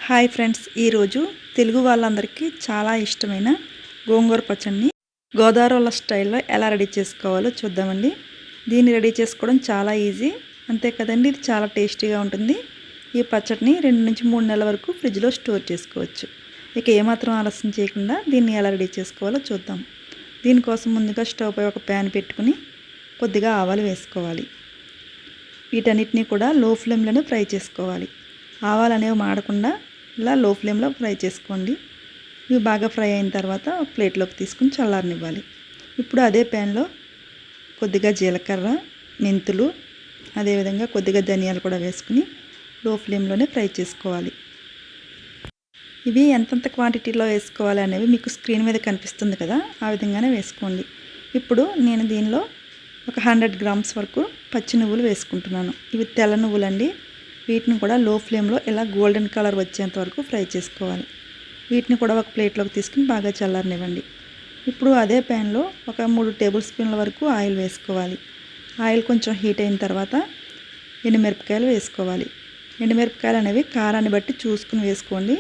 Hi friends, ఈరోజు తెలుగు వాళ్ళందరికీ చాలా ఇష్టమైన గోంగూర పచ్చడిని గోదావరి స్టైల్లో ఎలా రెడీ చేసుకోవాలో చూద్దామండి. దీన్ని రెడీ చేసుకోవడం చాలా ఈజీ, అంతే కదండి. ఇది చాలా టేస్టీగా ఉంటుంది. ఈ పచ్చడిని 2 నుంచి 3 నెలల వరకు ఫ్రిడ్జ్లో స్టోర్ చేసుకోవచ్చు. ఇక ఏమాత్రం ఆలస్యం చేయకుండా దీన్ని ఎలా రెడీ చేసుకోవాలో చూద్దాం. దీనికోసం ముందుగా స్టవ్ పై ఒక ప్యాన్ పెట్టుకుని కొద్దిగా ఆవాలు వేసుకోవాలి. వీటన్నిటిని కూడా లో ఫ్లేమ్లోనే ఫ్రై చేసుకోవాలి. ఆవాలు అనేవి మాడకుండా ఇలా లో ఫ్లేమ్లో ఫ్రై చేసుకోండి. ఇవి బాగా ఫ్రై అయిన తర్వాత ఒక ప్లేట్లోకి తీసుకుని చల్లారనివ్వాలి. ఇప్పుడు అదే ప్యాన్లో కొద్దిగా జీలకర్ర, మెంతులు, అదేవిధంగా కొద్దిగా ధనియాలు కూడా వేసుకుని లో ఫ్లేమ్లోనే ఫ్రై చేసుకోవాలి. ఇవి ఎంతంత క్వాంటిటీలో వేసుకోవాలి అనేవి మీకు స్క్రీన్ మీద కనిపిస్తుంది కదా, ఆ విధంగానే వేసుకోండి. ఇప్పుడు నేను దీనిలో ఒక 100 గ్రామ్స్ వరకు పచ్చి నువ్వులు వేసుకుంటున్నాను. ఇవి తెల్ల నువ్వులండి. వీటిని కూడా లో ఫ్లేమ్లో ఇలా గోల్డెన్ కలర్ వచ్చేంత వరకు ఫ్రై చేసుకోవాలి. వీటిని కూడా ఒక ప్లేట్లోకి తీసుకుని బాగా చల్లారనివ్వండి. ఇప్పుడు అదే ప్యాన్లో ఒక 3 టేబుల్ స్పూన్ల వరకు ఆయిల్ వేసుకోవాలి. ఆయిల్ కొంచెం హీట్ అయిన తర్వాత ఎండుమిరపకాయలు వేసుకోవాలి. ఎండుమిరపకాయలు అనేవి కారాన్ని బట్టి చూసుకుని వేసుకోండి.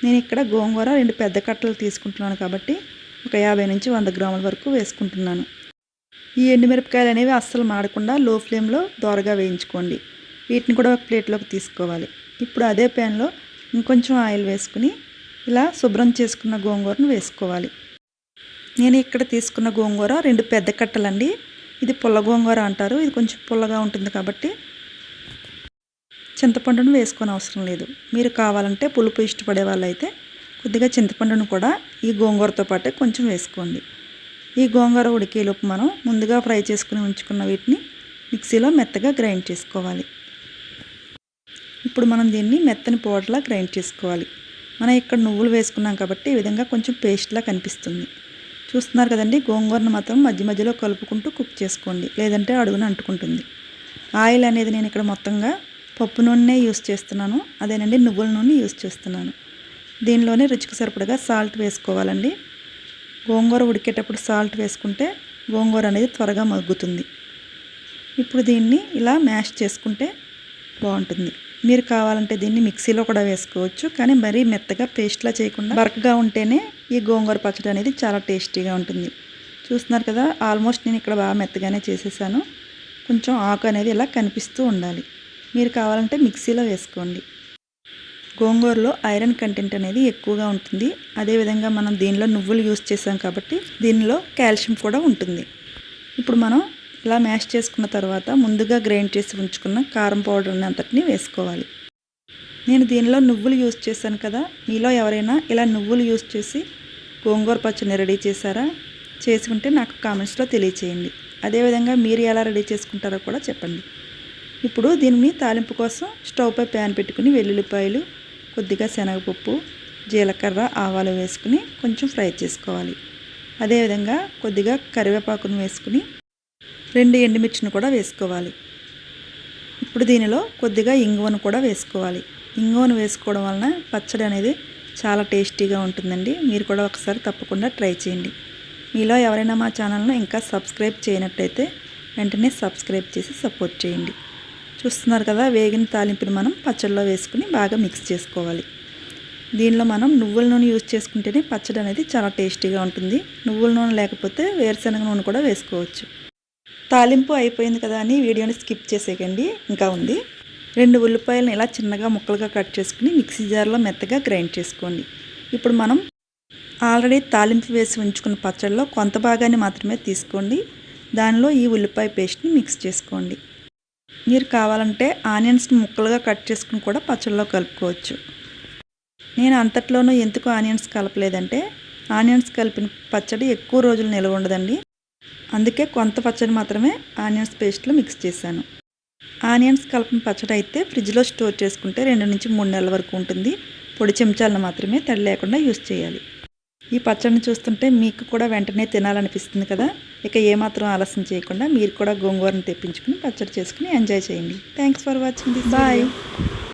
నేను ఇక్కడ గోంగూర 2 పెద్ద కట్టలు తీసుకుంటున్నాను కాబట్టి ఒక 50 నుంచి 100 గ్రాముల వరకు వేసుకుంటున్నాను. ఈ ఎండుమిరపకాయలు అనేవి అస్సలు మాడకుండా లో ఫ్లేమ్లో దోరగా వేయించుకోండి. వీటిని కూడా ఒక ప్లేట్లోకి తీసుకోవాలి. ఇప్పుడు అదే ప్యాన్లో ఇంకొంచెం ఆయిల్ వేసుకుని ఇలా శుభ్రం చేసుకున్న గోంగూరను వేసుకోవాలి. నేను ఇక్కడ తీసుకున్న గోంగూర 2 పెద్ద కట్టలండి. ఇది పుల్ల గోంగూర అంటారు. ఇది కొంచెం పుల్లగా ఉంటుంది కాబట్టి చింతపండును వేసుకొని అవసరం లేదు. మీరు కావాలంటే పులుపు ఇష్టపడే వాళ్ళైతే కొద్దిగా చింతపండును కూడా ఈ గోంగూరతో పాటే కొంచెం వేసుకోండి. ఈ గోంగూర ఉడికేలోపు మనం ముందుగా ఫ్రై చేసుకుని ఉంచుకున్న వీటిని మిక్సీలో మెత్తగా గ్రైండ్ చేసుకోవాలి. ఇప్పుడు మనం దీన్ని మెత్తని పౌడర్లా గ్రైండ్ చేసుకోవాలి. మనం ఇక్కడ నువ్వులు వేసుకున్నాం కాబట్టి ఈ విధంగా కొంచెం పేస్ట్లా కనిపిస్తుంది. చూస్తున్నారు కదండి. గోంగూరను మాత్రం మధ్య మధ్యలో కలుపుకుంటూ కుక్ చేసుకోండి, లేదంటే అడుగున అంటుకుంటుంది. ఆయిల్ అనేది నేను ఇక్కడ మొత్తంగా పప్పు నూనె యూస్ చేస్తున్నాను, అదేనండి నువ్వుల నూనె యూస్ చేస్తున్నాను. దీనిలోనే రుచికి సరిపడగా సాల్ట్ వేసుకోవాలండి. గోంగూర ఉడికేటప్పుడు సాల్ట్ వేసుకుంటే గోంగూర అనేది త్వరగా మగ్గుతుంది. ఇప్పుడు దీన్ని ఇలా మ్యాష్ చేసుకుంటే బాగుంటుంది. మీరు కావాలంటే దీన్ని మిక్సీలో కూడా వేసుకోవచ్చు, కానీ మరీ మెత్తగా పేస్ట్లా చేయకుండా బరకగా ఉంటేనే ఈ గోంగూర పచ్చడి అనేది చాలా టేస్టీగా ఉంటుంది. చూస్తున్నారు కదా, ఆల్మోస్ట్ నేను ఇక్కడ బాగా మెత్తగానే చేసేసాను. కొంచెం ఆకు అనేది ఇలా కనిపిస్తూ ఉండాలి. మీరు కావాలంటే మిక్సీలో వేసుకోండి. గోంగూరలో ఐరన్ కంటెంట్ అనేది ఎక్కువగా ఉంటుంది. అదేవిధంగా మనం దీనిలో నువ్వులు యూస్ చేసాం కాబట్టి దీనిలో కాల్షియం కూడా ఉంటుంది. ఇప్పుడు మనం ఇలా మ్యాష్ చేసుకున్న తర్వాత ముందుగా గ్రైండ్ చేసి ఉంచుకున్న కారం పౌడర్ని అంతటిని వేసుకోవాలి. నేను దీనిలో నువ్వులు యూస్ చేశాను కదా, మీలో ఎవరైనా ఇలా నువ్వులు యూస్ చేసి గోంగూర పచ్చడిని రెడీ చేశారా? చేసి ఉంటే నాకు కామెంట్స్లో తెలియచేయండి. అదేవిధంగా మీరు ఎలా రెడీ చేసుకుంటారో కూడా చెప్పండి. ఇప్పుడు దీనిని తాలింపు కోసం స్టవ్ పై ప్యాన్ పెట్టుకుని వెల్లుల్లిపాయలు, కొద్దిగా శనగపప్పు, జీలకర్ర, ఆవాలు వేసుకుని కొంచెం ఫ్రై చేసుకోవాలి. అదేవిధంగా కొద్దిగా కరివేపాకును వేసుకుని 2 ఎండుమిర్చిని కూడా వేసుకోవాలి. ఇప్పుడు దీనిలో కొద్దిగా ఇంగువను కూడా వేసుకోవాలి. ఇంగువను వేసుకోవడం వలన పచ్చడి అనేది చాలా టేస్టీగా ఉంటుందండి. మీరు కూడా ఒకసారి తప్పకుండా ట్రై చేయండి. మీలో ఎవరైనా మా ఛానల్ను ఇంకా సబ్స్క్రైబ్ చేయనట్టయితే వెంటనే సబ్స్క్రైబ్ చేసి సపోర్ట్ చేయండి. చూస్తున్నారు కదా, వేగిన తాలింపుని మనం పచ్చడిలో వేసుకుని బాగా మిక్స్ చేసుకోవాలి. దీనిలో మనం నువ్వుల నూనె యూజ్ చేసుకుంటేనే పచ్చడి అనేది చాలా టేస్టీగా ఉంటుంది. నువ్వుల నూనె లేకపోతే వేరుశనగ నూనె కూడా వేసుకోవచ్చు. తాలింపు అయిపోయింది కదా అని వీడియోని స్కిప్ చేసేయకండి, ఇంకా ఉంది. 2 ఉల్లిపాయలను ఇలా చిన్నగా ముక్కలుగా కట్ చేసుకుని మిక్సీ జార్లో మెత్తగా గ్రైండ్ చేసుకోండి. ఇప్పుడు మనం ఆల్రెడీ తాలింపు వేసి ఉంచుకున్న పచ్చడిలో కొంత భాగాన్ని మాత్రమే తీసుకోండి. దానిలో ఈ ఉల్లిపాయ పేస్ట్ని మిక్స్ చేసుకోండి. మీరు కావాలంటే ఆనియన్స్ని ముక్కలుగా కట్ చేసుకుని కూడా పచ్చడిలో కలుపుకోవచ్చు. నేను అంతట్లోనూ ఎందుకు ఆనియన్స్ కలపలేదంటే ఆనియన్స్ కలిపిన పచ్చడి ఎక్కువ రోజులు నిల్వ ఉండదండి. అందుకే కొంత పచ్చడి మాత్రమే ఆనియన్స్ పేస్ట్లో మిక్స్ చేశాను. ఆనియన్స్ కలిపిన పచ్చడి అయితే ఫ్రిడ్జ్లో స్టోర్ చేసుకుంటే 2 నుంచి 3 నెలల వరకు ఉంటుంది. పొడి చెంచాలను మాత్రమే తడి లేకుండా యూస్ చేయాలి. ఈ పచ్చడిని చూస్తుంటే మీకు కూడా వెంటనే తినాలనిపిస్తుంది కదా. ఇక ఏమాత్రం ఆలస్యం చేయకుండా మీరు కూడా గోంగూరను తెప్పించుకుని పచ్చడి చేసుకుని ఎంజాయ్ చేయండి. Thanks for watching this. Bye.